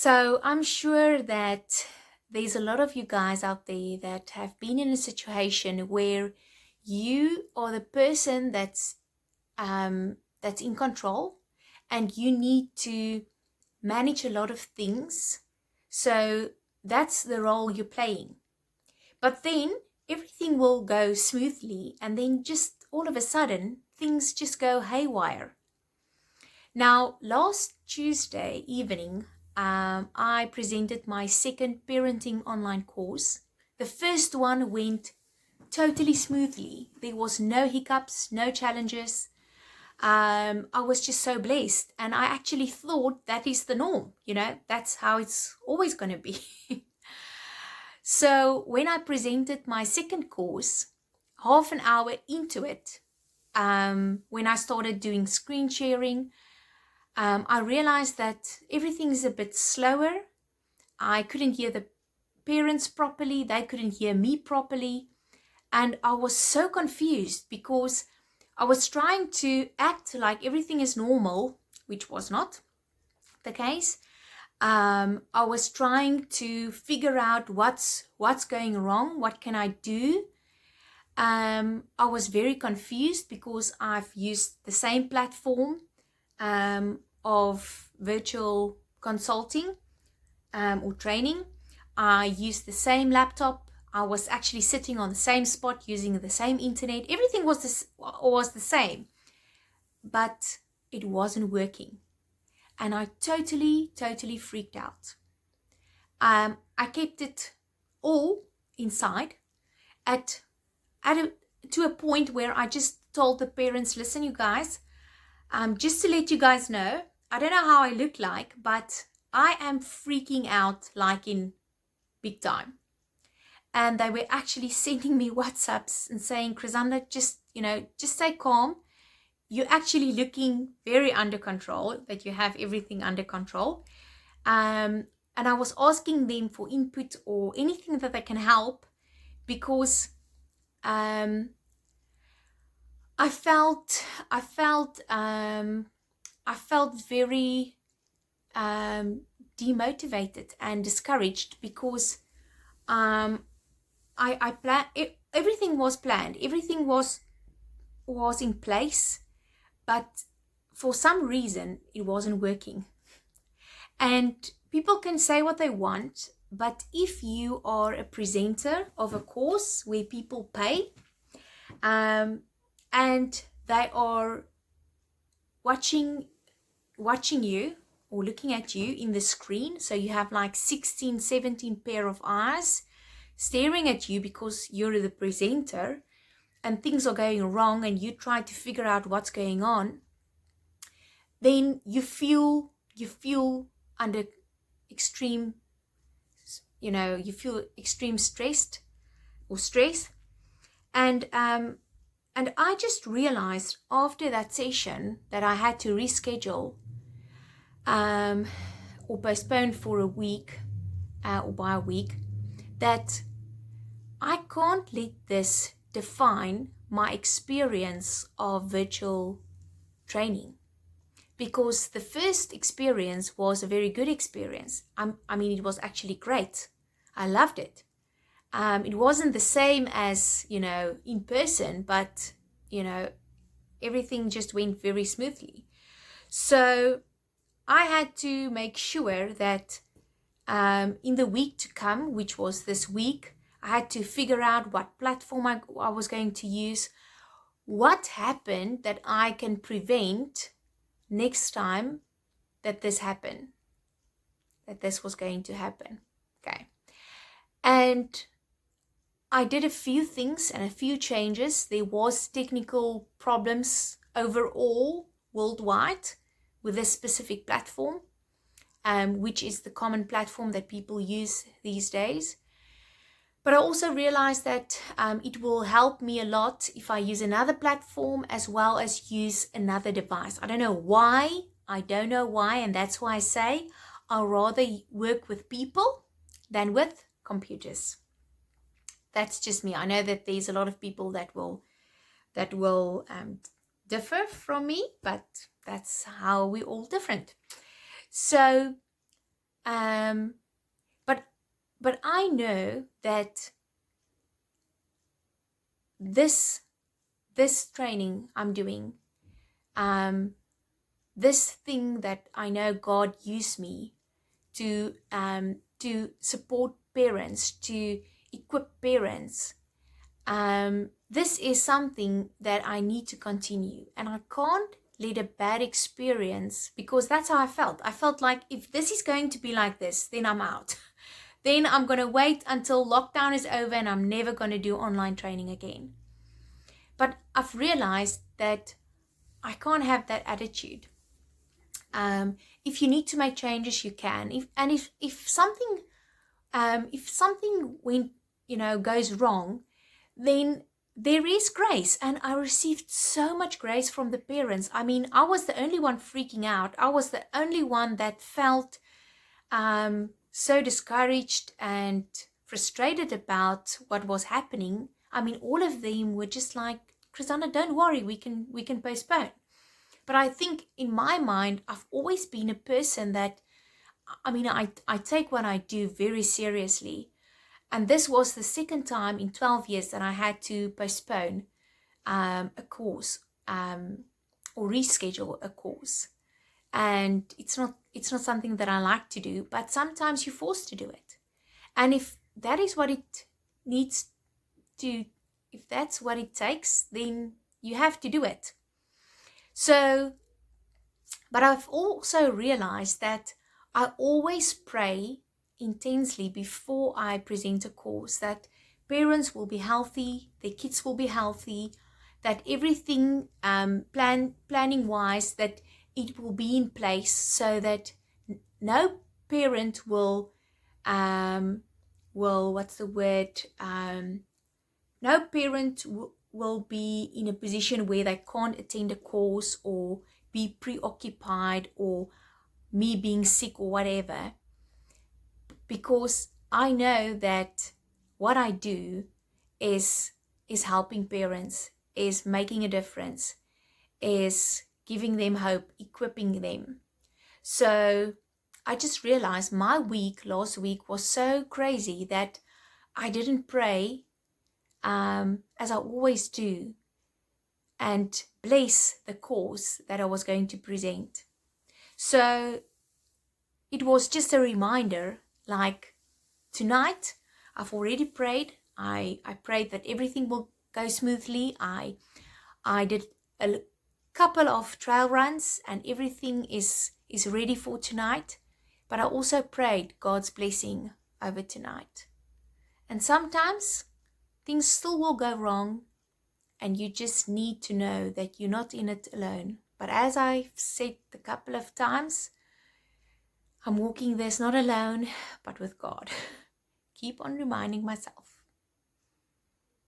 So I'm sure that there's a lot of you guys out there that have been in a situation where you are the person that's in control, and you need to manage a lot of things. So that's the role you're playing. But then everything will go smoothly, and then just all of a sudden things just go haywire. Now, last Tuesday evening, I presented my second parenting online course. The first one went totally smoothly. There was no hiccups, no challenges. I was just so blessed. And I actually thought that is the norm. That's how it's always going to be. So when I presented my second course, half an hour into it, when I started doing screen sharing, I realized that everything is a bit slower. I couldn't hear the parents properly. They couldn't hear me properly. And I was so confused because I was trying to act like everything is normal, which was not the case. I was trying to figure out what's going wrong. What can I do? I was very confused because I've used the same platform of virtual consulting or training. I used the same laptop. I was actually sitting on the same spot using the same internet. Everything was the same, but it wasn't working. And I totally freaked out. I kept it all inside to a point where I just told the parents, listen, you guys, just to let you guys know, I don't know how I look like, but I am freaking out like in big time. And they were actually sending me WhatsApps and saying, Chrysanda, just stay calm. You're actually looking very under control, that you have everything under control. And I was asking them for input or anything that they can help, because I felt very demotivated and discouraged, because I planned, everything was planned, everything was in place, but for some reason it wasn't working. And people can say what they want, but if you are a presenter of a course where people pay, and they are watching you or looking at you in the screen, so you have like 16, 17 pair of eyes staring at you because you're the presenter, and things are going wrong and you try to figure out what's going on, then you feel under extreme, you feel extreme stress. And I just realized after that session that I had to reschedule or postpone for a week or by a week, that I can't let this define my experience of virtual training, because the first experience was a very good experience. It was actually great. I loved it. It wasn't the same as, in person, but, everything just went very smoothly. So I had to make sure that in the week to come, which was this week, I had to figure out what platform I was going to use, what happened that I can prevent next time that this was going to happen. Okay. And I did a few things and a few changes. There was technical problems overall worldwide with this specific platform, which is the common platform that people use these days. But I also realized that it will help me a lot if I use another platform as well as use another device. I don't know why, and that's why I say I'd rather work with people than with computers. That's just me. I know that there's a lot of people that will differ from me, but that's how we're all different. So But I know that this training I'm doing, this thing that I know God used me to support parents, to equip parents. This is something that I need to continue, and I can't let a bad experience, because that's how I felt. I felt like if this is going to be like this, then I'm out. Then I'm going to wait until lockdown is over and I'm never going to do online training again. But I've realized that I can't have that attitude. If you need to make changes, you can. If something went, goes wrong, then there is grace. And I received so much grace from the parents. I mean, I was the only one freaking out. I was the only one that felt so discouraged and frustrated about what was happening. I mean, all of them were just like, Chrisanna, don't worry, we can postpone. But I think in my mind, I've always been a person that, I take what I do very seriously. And this was the second time in 12 years that I had to postpone a course or reschedule a course. And it's not something that I like to do, but sometimes you're forced to do it. And if that is what it needs to, if that's what it takes, then you have to do it. So, but I've also realized that I always pray intensely before I present a course that parents will be healthy, their kids will be healthy, that everything planning wise, that it will be in place so that no parent will no parent will be in a position where they can't attend a course or be preoccupied or me being sick or whatever. Because I know that what I do is helping parents, is making a difference, is giving them hope, equipping them. So I just realized my last week was so crazy that I didn't pray as I always do and bless the course that I was going to present. So it was just a reminder, like tonight I've already prayed. I prayed that everything will go smoothly. I did a couple of trail runs and everything is ready for tonight. But I also prayed God's blessing over tonight. And sometimes things still will go wrong, and you just need to know that you're not in it alone. But as I've said a couple of times, I'm walking this not alone, but with God. Keep on reminding myself.